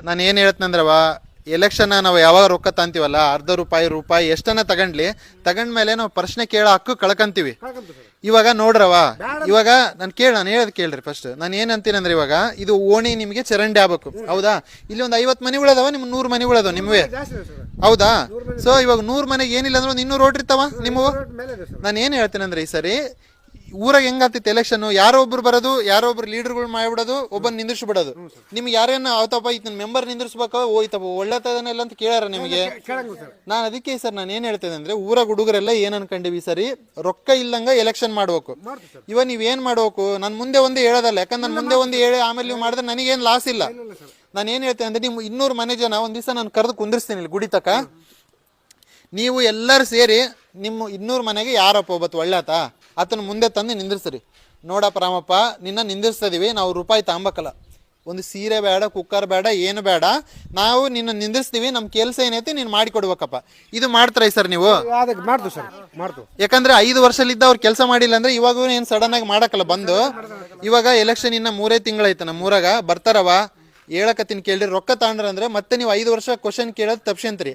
ನಾನು ಏನು ಹೇಳ್ತಂದ್ರವ, ಎಲೆಕ್ಷನ್ ನಾವು ಯಾವಾಗ ರೊಕ್ಕ ತಂತೀವಲ್ಲ, ₹1 ಎಷ್ಟನ್ನ ತಗೊಂಡ್ಮೇಲೆ ನಾವು ಪ್ರಶ್ನೆ ಕೇಳೋ ಹಕ್ಕು ಕಳ್ಕಂತೀವಿ. ಇವಾಗ ನೋಡ್ರವ, ಇವಾಗ ನಾನು ಹೇಳೋದು ಕೇಳ್ರಿ ಫಸ್ಟ್. ನಾನು ಏನಂತೀನಿ ಅಂದ್ರೆ, ಇವಾಗ ಇದು ಓಣಿ ನಿಮಗೆ ಚರಂಡಿ ಆಗ್ಬೇಕು, ಹೌದಾ? ಇಲ್ಲಿ ಒಂದು 50 ಮನೆಗಳದಾವ, ನಿಮ್ 100 ಮನೆಗಳದಾವ ನಿಮ್ಗೆ, ಹೌದಾ? ಸೊ ಇವಾಗ 100 ಮನೆಗೆ ಏನಿಲ್ಲ ಅಂದ್ರೆ ಒಂದು 200 ರೋಡ್ ಇರ್ತಾವ ನಿಮ್ಮವು. ನಾನು ಏನ್ ಹೇಳ್ತೀನಿ ಅಂದ್ರೆ, ಈ ಸರಿ ಊರಾಗ ಹೆಂಗಾಗ್ತಿತ್ತು ಎಲೆಕ್ಷನ್, ಯಾರೋ ಒಬ್ರು ಬರೋದು, ಯಾರೋ ಒಬ್ರು ಲೀಡರ್ಗಳು ಮಾಡ್ಬಿಡೋದು, ಒಬ್ಬನ್ ನಿಂದಿರ್ಸ್ಬಿಡೋದು. ನಿಮ್ಗೆ ಯಾರೇನ ಅವತಪ್ಪ ಇದನ್ನ ಮೆಂಬರ್ ನಿಂದಿರ್ಸ್ಬೇಕ, ಹೋಯ್ತಪ್ಪ ಒಳ್ಳೆತದನೆಲ್ಲ ಅಂತ ಕೇಳಾರ ನಿಮಗೆ? ನಾನು ಅದಕ್ಕೆ ಸರ್ ನಾನು ಏನ್ ಹೇಳ್ತೇನೆ ಅಂದ್ರೆ, ಊರಾಗ ಹುಡುಗರೆಲ್ಲ ಏನ್ ಅನ್ಕೊಂಡಿವಿ ಸರಿ, ರೊಕ್ಕ ಇಲ್ಲಂಗ ಎಲೆಕ್ಷನ್ ಮಾಡ್ಬೇಕು. ಇವ ನೀವೇನ್ ಮಾಡ್ಬೇಕು, ನಾನು ಮುಂದೆ ಒಂದು ಹೇಳೋದಲ್ಲ, ಯಾಕಂದ್ರೆ ನಾನು ಮುಂದೆ ಒಂದು ಹೇಳಿ ಆಮೇಲೆ ನೀವು ಮಾಡಿದ್ರೆ ನನಗೇನು ಲಾಸ್ ಇಲ್ಲ. ನಾನು ಏನ್ ಹೇಳ್ತೇನೆ ಅಂದ್ರೆ, ನೀವು 200 ಮನೆ ಜನ ಒಂದ್ ದಿವಸ ನಾನು ಕರೆದು ಕುಂದಿರ್ಸ್ತೀನಿ ಇಲ್ಲಿ ಗುಡಿ ತಕ. ನೀವು ಎಲ್ಲರೂ ಸೇರಿ ನಿಮ್ಮ 200 ಮನೆಗೆ ಯಾರಪ್ಪ ಒಬ್ಬತ್ತು ಒಳ್ಳೆತ ಆತನ ಮುಂದೆ ತಂದು ನಿಂದಿರ್ಸ್ರಿ. ನೋಡಪ್ಪ ರಾಮಪ್ಪ, ನಿನ್ನ ನಿಂದಿರ್ಸ್ತಿದೀವಿ, ನಾವು ರೂಪಾಯಿ ತಾಂಬಕಲ್ಲ, ಒಂದು ಸೀರೆ ಬೇಡ, ಕುಕ್ಕರ್ ಬೇಡ, ಏನು ಬೇಡ, ನಾವು ನಿನ್ನ ನಿಂದಿರ್ಸ್ತೀವಿ, ನಮ್ಮ ಕೆಲಸ ಏನೈತಿ ನೀನು ಮಾಡಿಕೊಡ್ಬೇಕಪ್ಪ. ಇದು ಮಾಡ್ತಾರ ಸರ್ ನೀವು? ಯಾಕಂದ್ರೆ 5 ವರ್ಷಲಿದ್ದ ಅವ್ರು ಕೆಲಸ ಮಾಡಿಲ್ಲ ಅಂದ್ರೆ ಇವಾಗ ಏನು ಸಡನ್ ಆಗಿ ಮಾಡಕ್ಕಲ್ಲ ಬಂದು. ಇವಾಗ ಎಲೆಕ್ಷನ್ ಇನ್ನ 3 ತಿಂಗಳೈತೆ ನಮ್ಮೂರಾಗ, ಬರ್ತಾರವ ಹೇಳಕತ್ತೀನಿ ಕೇಳ್ರಿ. ರೊಕ್ಕ ತಗೊಂಡ್ರ ಅಂದ್ರೆ ಮತ್ತೆ ನೀವು 5 ವರ್ಷ ಕ್ವಶನ್ ಕೇಳೋದು ತಪ್ಸಂತ್ರಿ.